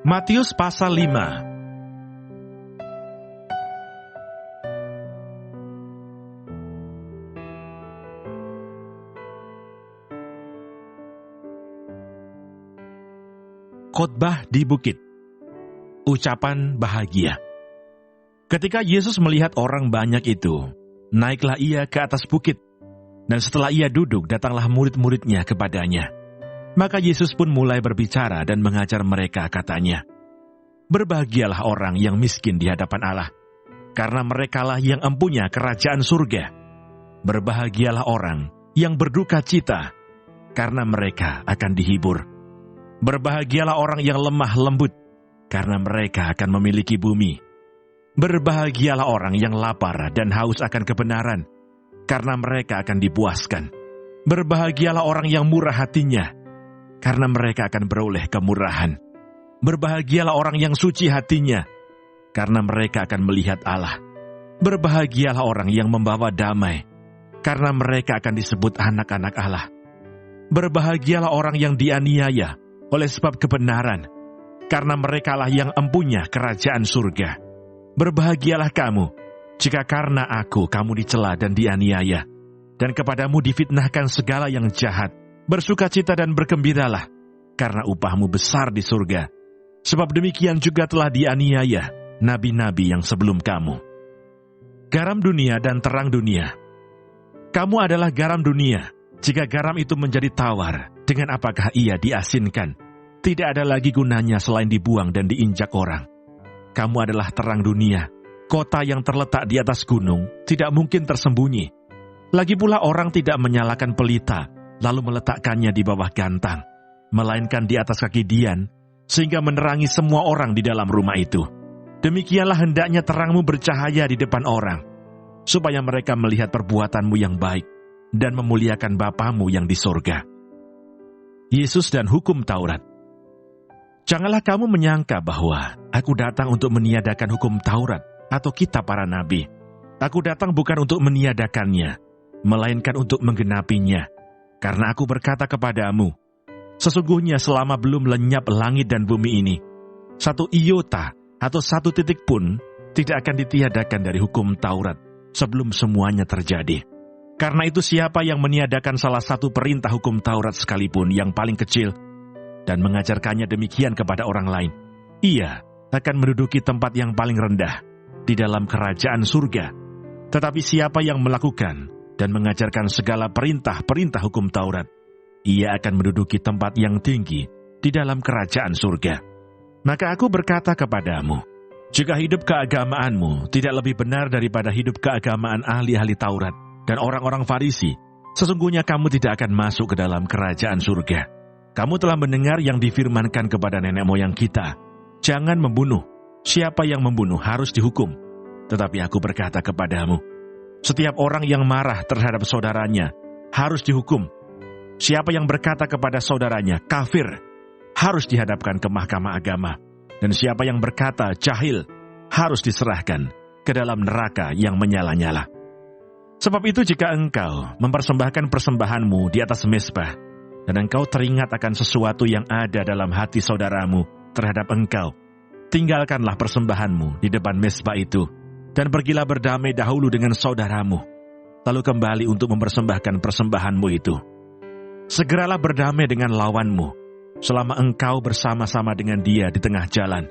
Matius pasal 5. Khotbah di bukit. Ucapan bahagia. Ketika Yesus melihat orang banyak itu, naiklah ia ke atas bukit, dan setelah ia duduk, datanglah murid-muridnya kepadanya. Maka Yesus pun mulai berbicara dan mengajar mereka, katanya, "Berbahagialah orang yang miskin di hadapan Allah, karena merekalah yang empunya kerajaan surga. Berbahagialah orang yang berduka cita, karena mereka akan dihibur. Berbahagialah orang yang lemah lembut, karena mereka akan memiliki bumi. Berbahagialah orang yang lapar dan haus akan kebenaran, karena mereka akan dipuaskan. Berbahagialah orang yang murah hatinya, karena mereka akan beroleh kemurahan. Berbahagialah orang yang suci hatinya, karena mereka akan melihat Allah. Berbahagialah orang yang membawa damai, karena mereka akan disebut anak-anak Allah. Berbahagialah orang yang dianiaya oleh sebab kebenaran, karena merekalah yang empunya kerajaan surga. Berbahagialah kamu, jika karena aku kamu dicela dan dianiaya, dan kepadamu difitnahkan segala yang jahat. Bersukacita dan bergembiralah, karena upahmu besar di surga. Sebab demikian juga telah dianiaya nabi-nabi yang sebelum kamu. Garam dunia dan terang dunia. Kamu adalah garam dunia. Jika garam itu menjadi tawar, dengan apakah ia diasinkan? Tidak ada lagi gunanya selain dibuang dan diinjak orang. Kamu adalah terang dunia. Kota yang terletak di atas gunung tidak mungkin tersembunyi. Lagi pula orang tidak menyalakan pelita, lalu meletakkannya di bawah gantang, melainkan di atas kaki dian, sehingga menerangi semua orang di dalam rumah itu. Demikianlah hendaknya terangmu bercahaya di depan orang, supaya mereka melihat perbuatanmu yang baik, dan memuliakan Bapamu yang di sorga." Yesus dan hukum Taurat. Janganlah kamu menyangka bahwa aku datang untuk meniadakan hukum Taurat atau kitab para nabi. Aku datang bukan untuk meniadakannya, melainkan untuk menggenapinya. Karena aku berkata kepadamu, sesungguhnya selama belum lenyap langit dan bumi ini, satu iota atau satu titik pun tidak akan ditiadakan dari hukum Taurat sebelum semuanya terjadi. Karena itu siapa yang meniadakan salah satu perintah hukum Taurat sekalipun yang paling kecil, dan mengajarkannya demikian kepada orang lain, ia akan menduduki tempat yang paling rendah di dalam kerajaan surga. Tetapi siapa yang melakukan dan mengajarkan segala perintah-perintah hukum Taurat, ia akan menduduki tempat yang tinggi di dalam kerajaan surga. Maka aku berkata kepadamu, jika hidup keagamaanmu tidak lebih benar daripada hidup keagamaan ahli-ahli Taurat dan orang-orang Farisi, sesungguhnya kamu tidak akan masuk ke dalam kerajaan surga. Kamu telah mendengar yang difirmankan kepada nenek moyang kita, jangan membunuh. Siapa yang membunuh harus dihukum. Tetapi aku berkata kepadamu, setiap orang yang marah terhadap saudaranya harus dihukum. Siapa yang berkata kepada saudaranya kafir harus dihadapkan ke mahkamah agama. Dan siapa yang berkata jahil harus diserahkan ke dalam neraka yang menyala-nyala. Sebab itu jika engkau mempersembahkan persembahanmu di atas mezbah, dan engkau teringat akan sesuatu yang ada dalam hati saudaramu terhadap engkau, tinggalkanlah persembahanmu di depan mezbah itu, dan pergilah berdamai dahulu dengan saudaramu, lalu kembali untuk mempersembahkan persembahanmu itu. Segeralah berdamai dengan lawanmu, selama engkau bersama-sama dengan dia di tengah jalan,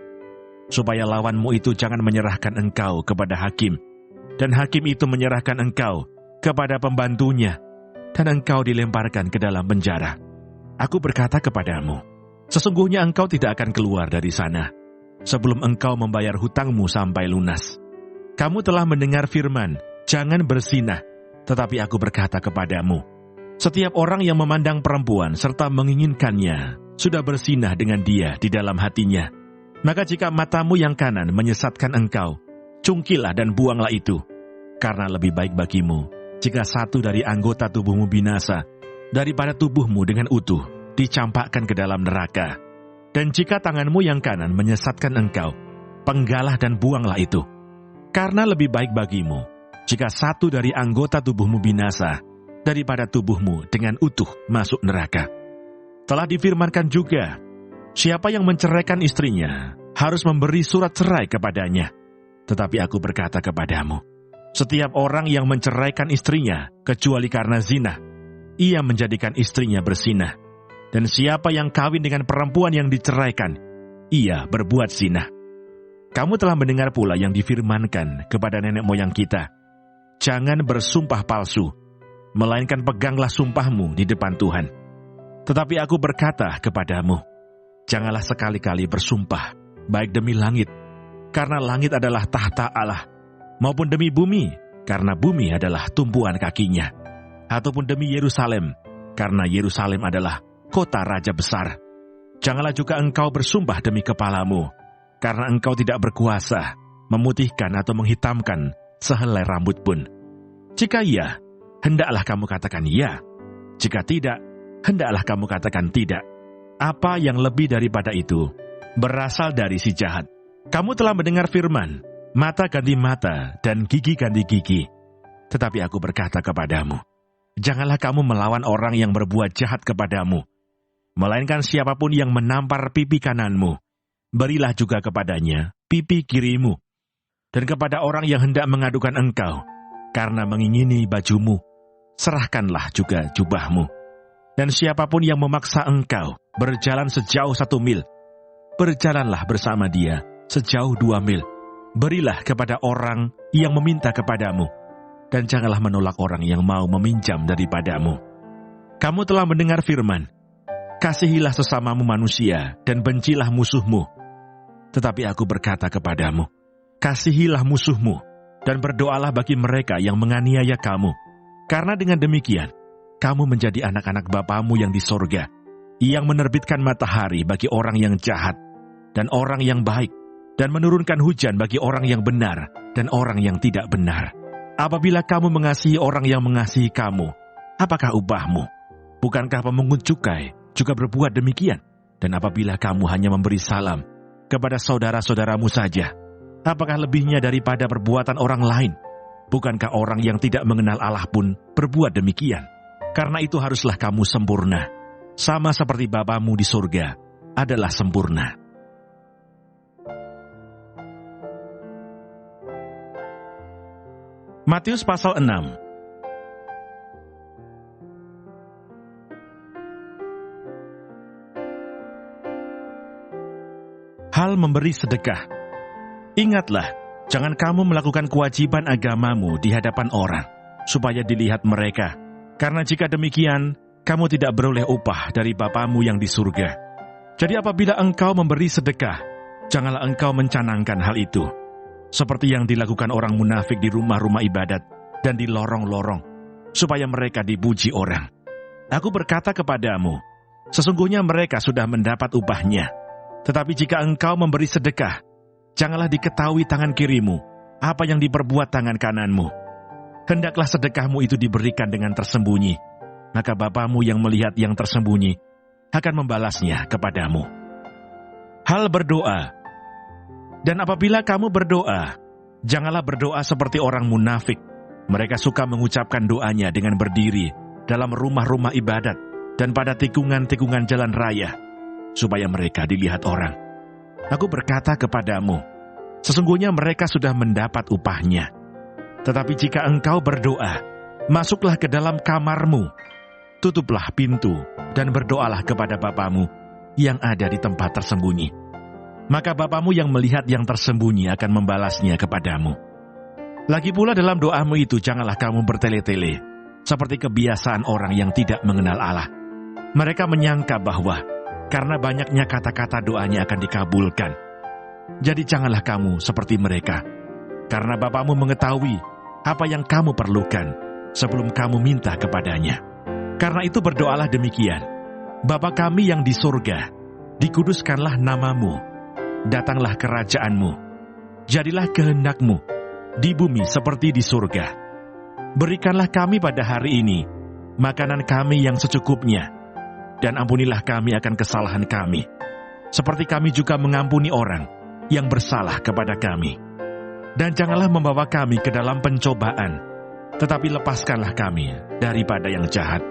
supaya lawanmu itu jangan menyerahkan engkau kepada hakim, dan hakim itu menyerahkan engkau kepada pembantunya, dan engkau dilemparkan ke dalam penjara. Aku berkata kepadamu, sesungguhnya engkau tidak akan keluar dari sana, sebelum engkau membayar hutangmu sampai lunas. Kamu telah mendengar firman, jangan berzinah, tetapi aku berkata kepadamu, setiap orang yang memandang perempuan serta menginginkannya, sudah berzinah dengan dia di dalam hatinya. Maka jika matamu yang kanan menyesatkan engkau, cungkilah dan buanglah itu, karena lebih baik bagimu jika satu dari anggota tubuhmu binasa, daripada tubuhmu dengan utuh dicampakkan ke dalam neraka. Dan jika tanganmu yang kanan menyesatkan engkau, penggalah dan buanglah itu. Karena lebih baik bagimu jika satu dari anggota tubuhmu binasa, daripada tubuhmu dengan utuh masuk neraka. Telah difirmankan juga, Siapa yang menceraikan istrinya harus memberi surat cerai kepadanya. Tetapi aku berkata kepadamu, setiap orang yang menceraikan istrinya kecuali karena zina, ia menjadikan istrinya berzinah. Dan siapa yang kawin dengan perempuan yang diceraikan, ia berbuat zina. Kamu telah mendengar pula yang difirmankan kepada nenek moyang kita, jangan bersumpah palsu, melainkan peganglah sumpahmu di depan Tuhan. Tetapi aku berkata kepadamu, janganlah sekali-kali bersumpah, baik demi langit, karena langit adalah tahta Allah, maupun demi bumi, karena bumi adalah tumpuan kakinya, ataupun demi Yerusalem, karena Yerusalem adalah kota raja besar. Janganlah juga engkau bersumpah demi kepalamu, karena engkau tidak berkuasa memutihkan atau menghitamkan sehelai rambut pun. Jika iya, hendaklah kamu katakan ya. Jika tidak, hendaklah kamu katakan tidak. Apa yang lebih daripada itu berasal dari si jahat. Kamu telah mendengar firman, mata ganti mata dan gigi ganti gigi. Tetapi aku berkata kepadamu, janganlah kamu melawan orang yang berbuat jahat kepadamu, melainkan siapapun yang menampar pipi kananmu, berilah juga kepadanya pipi kirimu. Dan kepada orang yang hendak mengadukan engkau karena mengingini bajumu, serahkanlah juga jubahmu. Dan siapapun yang memaksa engkau berjalan sejauh 1 mil, berjalanlah bersama dia sejauh 2 mil. Berilah kepada orang yang meminta kepadamu, dan janganlah menolak orang yang mau meminjam daripadamu. Kamu telah mendengar firman, kasihilah sesamamu manusia dan bencilah musuhmu. Tetapi aku berkata kepadamu, kasihilah musuhmu dan berdoalah bagi mereka yang menganiaya kamu. Karena dengan demikian, kamu menjadi anak-anak Bapamu yang di sorga, yang menerbitkan matahari bagi orang yang jahat dan orang yang baik, dan menurunkan hujan bagi orang yang benar dan orang yang tidak benar. Apabila kamu mengasihi orang yang mengasihi kamu, apakah upahmu? Bukankah pemungut cukai juga berbuat demikian? Dan apabila kamu hanya memberi salam kepada saudara-saudaramu saja, apakah lebihnya daripada perbuatan orang lain? Bukankah orang yang tidak mengenal Allah pun berbuat demikian? Karena itu haruslah kamu sempurna, sama seperti Bapamu di surga adalah sempurna. Matius pasal 6. Hal memberi sedekah. Ingatlah, jangan kamu melakukan kewajiban agamamu di hadapan orang, supaya dilihat mereka. Karena jika demikian, kamu tidak beroleh upah dari Bapamu yang di surga. Jadi apabila engkau memberi sedekah, janganlah engkau mencanangkan hal itu, seperti yang dilakukan orang munafik di rumah-rumah ibadat dan di lorong-lorong, supaya mereka dipuji orang. Aku berkata kepadamu, sesungguhnya mereka sudah mendapat upahnya. Tetapi jika engkau memberi sedekah, janganlah diketahui tangan kirimu apa yang diperbuat tangan kananmu. Hendaklah sedekahmu itu diberikan dengan tersembunyi, maka Bapamu yang melihat yang tersembunyi akan membalasnya kepadamu. Hal berdoa. Dan apabila kamu berdoa, janganlah berdoa seperti orang munafik. Mereka suka mengucapkan doanya dengan berdiri dalam rumah-rumah ibadat dan pada tikungan-tikungan jalan raya, supaya mereka dilihat orang. Aku berkata kepadamu, sesungguhnya mereka sudah mendapat upahnya. Tetapi jika engkau berdoa, masuklah ke dalam kamarmu, tutuplah pintu, dan berdoalah kepada Bapamu yang ada di tempat tersembunyi. Maka Bapamu yang melihat yang tersembunyi akan membalasnya kepadamu. Lagi pula dalam doamu itu janganlah kamu bertele-tele, seperti kebiasaan orang yang tidak mengenal Allah. Mereka menyangka bahwa karena banyaknya kata-kata doanya akan dikabulkan. Jadi janganlah kamu seperti mereka, karena Bapamu mengetahui apa yang kamu perlukan sebelum kamu minta kepadanya. Karena itu berdoalah demikian, Bapa kami yang di surga, dikuduskanlah namamu, datanglah kerajaanmu, jadilah kehendakmu di bumi seperti di surga. Berikanlah kami pada hari ini makanan kami yang secukupnya, dan ampunilah kami akan kesalahan kami, seperti kami juga mengampuni orang yang bersalah kepada kami. Dan janganlah membawa kami ke dalam pencobaan, tetapi lepaskanlah kami daripada yang jahat.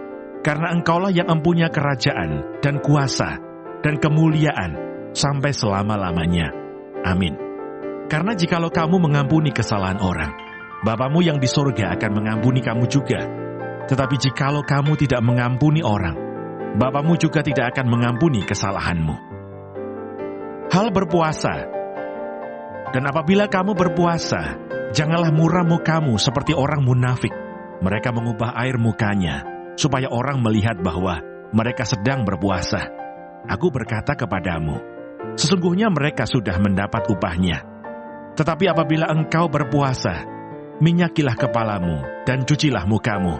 Karena Engkaulah yang mempunyai kerajaan dan kuasa dan kemuliaan sampai selama-lamanya. Amin. Karena jikalau kamu mengampuni kesalahan orang, Bapamu yang di sorga akan mengampuni kamu juga. Tetapi jikalau kamu tidak mengampuni orang, Bapamu juga tidak akan mengampuni kesalahanmu. Hal berpuasa. Dan apabila kamu berpuasa, janganlah muram mukamu seperti orang munafik. Mereka mengubah air mukanya, supaya orang melihat bahwa mereka sedang berpuasa. Aku berkata kepadamu, sesungguhnya mereka sudah mendapat upahnya. Tetapi apabila engkau berpuasa, minyakilah kepalamu dan cucilah mukamu,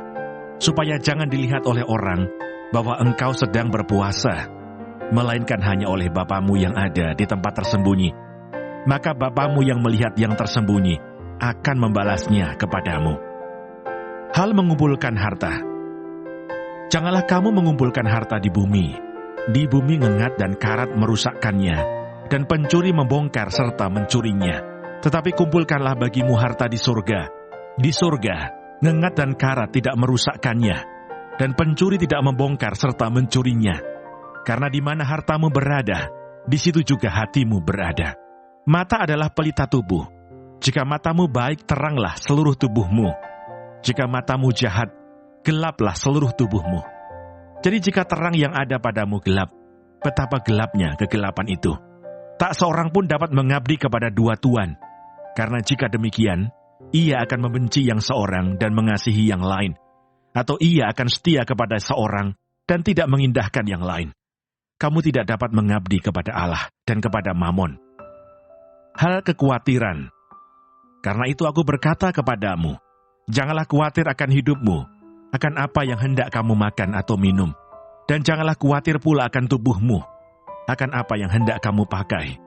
supaya jangan dilihat oleh orang bahwa engkau sedang berpuasa, melainkan hanya oleh Bapamu yang ada di tempat tersembunyi. Maka Bapamu yang melihat yang tersembunyi akan membalasnya kepadamu. Hal mengumpulkan harta. Janganlah kamu mengumpulkan harta di bumi. Di bumi ngengat dan karat merusakkannya, dan pencuri membongkar serta mencurinya. Tetapi kumpulkanlah bagimu harta di surga. Di surga, ngengat dan karat tidak merusakkannya, dan pencuri tidak membongkar serta mencurinya. Karena di mana hartamu berada, di situ juga hatimu berada. Mata adalah pelita tubuh. Jika matamu baik, teranglah seluruh tubuhmu. Jika matamu jahat, gelaplah seluruh tubuhmu. Jadi jika terang yang ada padamu gelap, betapa gelapnya kegelapan itu. Tak seorang pun dapat mengabdi kepada dua tuan. Karena jika demikian, ia akan membenci yang seorang dan mengasihi yang lain. Atau ia akan setia kepada seorang dan tidak mengindahkan yang lain. Kamu tidak dapat mengabdi kepada Allah dan kepada Mamon. Hal kekhawatiran. Karena itu aku berkata kepadamu, janganlah khawatir akan hidupmu, akan apa yang hendak kamu makan atau minum. Dan janganlah khawatir pula akan tubuhmu, akan apa yang hendak kamu pakai.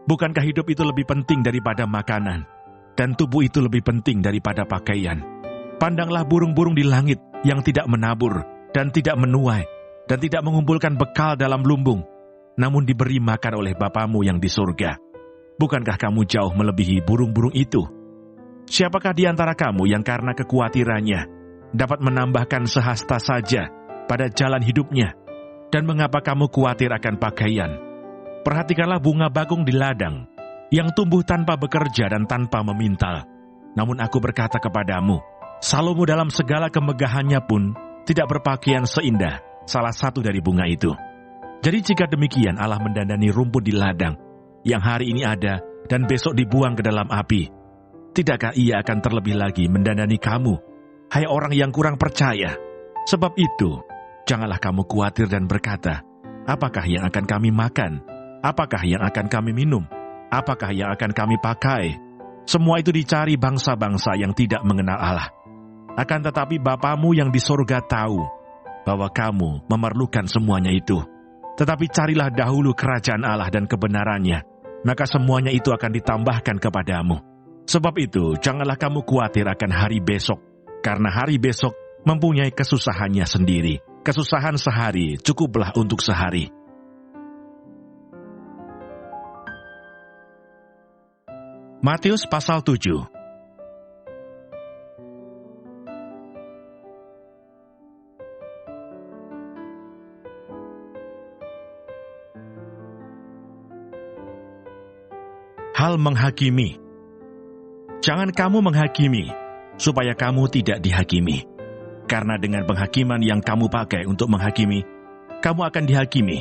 Bukankah hidup itu lebih penting daripada makanan, dan tubuh itu lebih penting daripada pakaian? Pandanglah burung-burung di langit yang tidak menabur, dan tidak menuai, dan tidak mengumpulkan bekal dalam lumbung, namun diberi makan oleh Bapamu yang di surga. Bukankah kamu jauh melebihi burung-burung itu? Siapakah di antara kamu yang karena kekhawatirannya dapat menambahkan sehasta saja pada jalan hidupnya? Dan mengapa kamu khawatir akan pakaian? Perhatikanlah bunga bakung di ladang, yang tumbuh tanpa bekerja dan tanpa memintal. Namun aku berkata kepadamu, Salomo dalam segala kemegahannya pun tidak berpakaian seindah salah satu dari bunga itu. Jadi jika demikian Allah mendandani rumput di ladang, yang hari ini ada dan besok dibuang ke dalam api, tidakkah ia akan terlebih lagi mendandani kamu, hai orang yang kurang percaya? Sebab itu, janganlah kamu khawatir dan berkata, apakah yang akan kami makan? Apakah yang akan kami minum? Apakah yang akan kami pakai? Semua itu dicari bangsa-bangsa yang tidak mengenal Allah. Akan tetapi Bapamu yang di sorga tahu bahwa kamu memerlukan semuanya itu. Tetapi carilah dahulu kerajaan Allah dan kebenarannya, maka semuanya itu akan ditambahkan kepadamu. Sebab itu, janganlah kamu khawatir akan hari besok, karena hari besok mempunyai kesusahannya sendiri. Kesusahan sehari cukuplah untuk sehari. Matius pasal 7. Hal menghakimi. Jangan kamu menghakimi, supaya kamu tidak dihakimi. Karena dengan penghakiman yang kamu pakai untuk menghakimi, kamu akan dihakimi,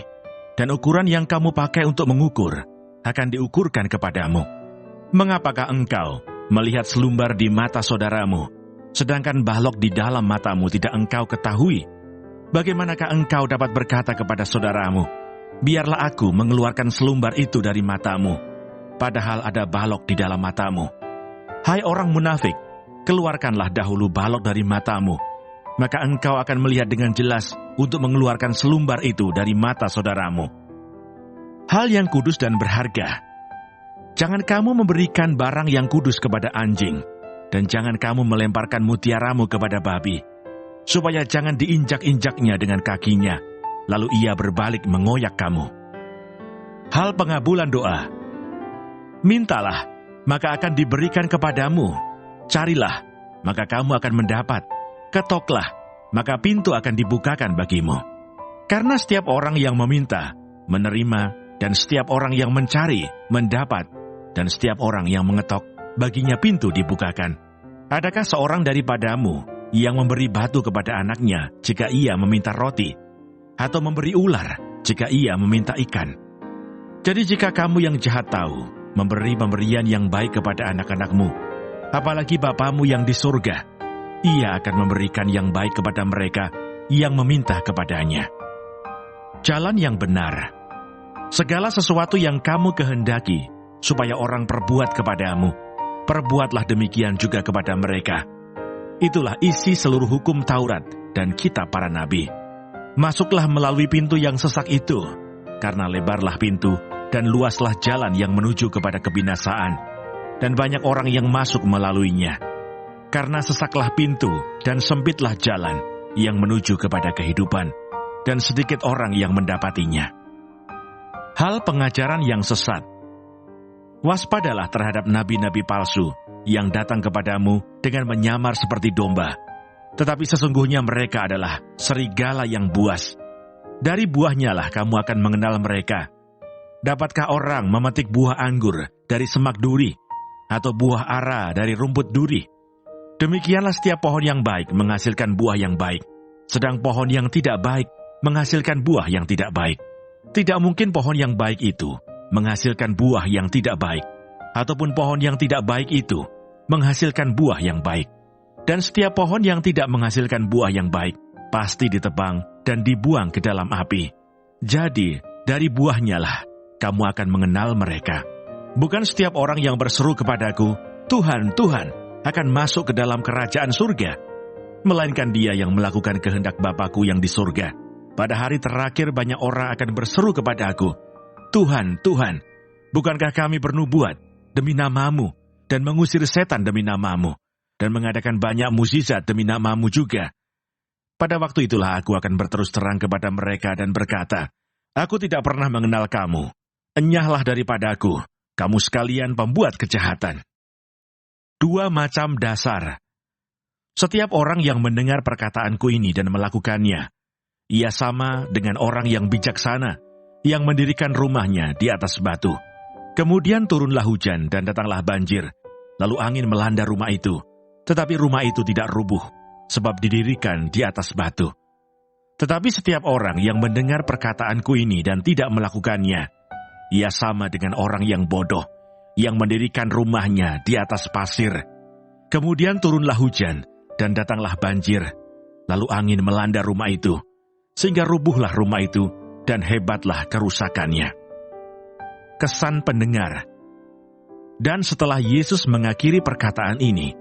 dan ukuran yang kamu pakai untuk mengukur akan diukurkan kepadamu. Mengapakah engkau melihat selumbar di mata saudaramu, sedangkan balok di dalam matamu tidak engkau ketahui? Bagaimanakah engkau dapat berkata kepada saudaramu, biarlah aku mengeluarkan selumbar itu dari matamu, padahal ada balok di dalam matamu? Hai orang munafik, keluarkanlah dahulu balok dari matamu, maka engkau akan melihat dengan jelas untuk mengeluarkan selumbar itu dari mata saudaramu. Hal yang kudus dan berharga. Jangan kamu memberikan barang yang kudus kepada anjing, dan jangan kamu melemparkan mutiaramu kepada babi, supaya jangan diinjak-injaknya dengan kakinya, lalu ia berbalik mengoyak kamu. Hal pengabulan doa. Mintalah, maka akan diberikan kepadamu. Carilah, maka kamu akan mendapat. Ketoklah, maka pintu akan dibukakan bagimu. Karena setiap orang yang meminta, menerima, dan setiap orang yang mencari, mendapat, dan setiap orang yang mengetok, baginya pintu dibukakan. Adakah seorang daripadamu yang memberi batu kepada anaknya jika ia meminta roti, atau memberi ular jika ia meminta ikan? Jadi jika kamu yang jahat tahu memberi pemberian yang baik kepada anak-anakmu, apalagi Bapamu yang di surga, ia akan memberikan yang baik kepada mereka yang meminta kepadanya. Jalan yang benar. Segala sesuatu yang kamu kehendaki supaya orang perbuat kepadamu, perbuatlah demikian juga kepada mereka. Itulah isi seluruh hukum Taurat dan kitab para nabi. Masuklah melalui pintu yang sesak itu, karena lebarlah pintu dan luaslah jalan yang menuju kepada kebinasaan, dan banyak orang yang masuk melaluinya. Karena sesaklah pintu dan sempitlah jalan yang menuju kepada kehidupan, dan sedikit orang yang mendapatinya. Hal pengajaran yang sesat. Waspadalah terhadap nabi-nabi palsu yang datang kepadamu dengan menyamar seperti domba, tetapi sesungguhnya mereka adalah serigala yang buas. Dari buahnya lah kamu akan mengenal mereka. Dapatkah orang memetik buah anggur dari semak duri, atau buah ara dari rumput duri? Demikianlah setiap pohon yang baik menghasilkan buah yang baik, sedang pohon yang tidak baik menghasilkan buah yang tidak baik. Tidak mungkin pohon yang baik itu menghasilkan buah yang tidak baik, ataupun pohon yang tidak baik itu menghasilkan buah yang baik. Dan setiap pohon yang tidak menghasilkan buah yang baik pasti ditebang dan dibuang ke dalam api. Jadi, dari buahnya lah kamu akan mengenal mereka. Bukan setiap orang yang berseru kepadaku, Tuhan, Tuhan, akan masuk ke dalam kerajaan surga, melainkan dia yang melakukan kehendak Bapa-Ku yang di surga. Pada hari terakhir banyak orang akan berseru kepada aku, Tuhan, Tuhan, bukankah kami bernubuat demi nama-Mu, dan mengusir setan demi nama-Mu, dan mengadakan banyak mukjizat demi nama-Mu juga? Pada waktu itulah aku akan berterus terang kepada mereka dan berkata, aku tidak pernah mengenal kamu. Enyahlah daripadaku, kamu sekalian pembuat kejahatan. 2 macam dasar. Setiap orang yang mendengar perkataanku ini dan melakukannya, ia sama dengan orang yang bijaksana, yang mendirikan rumahnya di atas batu. Kemudian turunlah hujan dan datanglah banjir, lalu angin melanda rumah itu. Tetapi rumah itu tidak rubuh, sebab didirikan di atas batu. Tetapi setiap orang yang mendengar perkataanku ini dan tidak melakukannya, ia sama dengan orang yang bodoh, yang mendirikan rumahnya di atas pasir. Kemudian turunlah hujan dan datanglah banjir, lalu angin melanda rumah itu, sehingga rubuhlah rumah itu, dan hebatlah kerusakannya. Kesan pendengar. Dan setelah Yesus mengakhiri perkataan ini,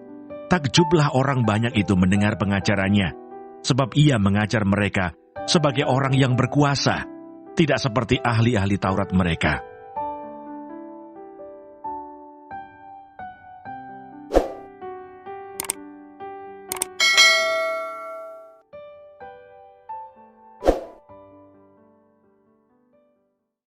takjublah orang banyak itu mendengar pengajarannya, sebab ia mengajar mereka sebagai orang yang berkuasa, tidak seperti ahli-ahli Taurat mereka.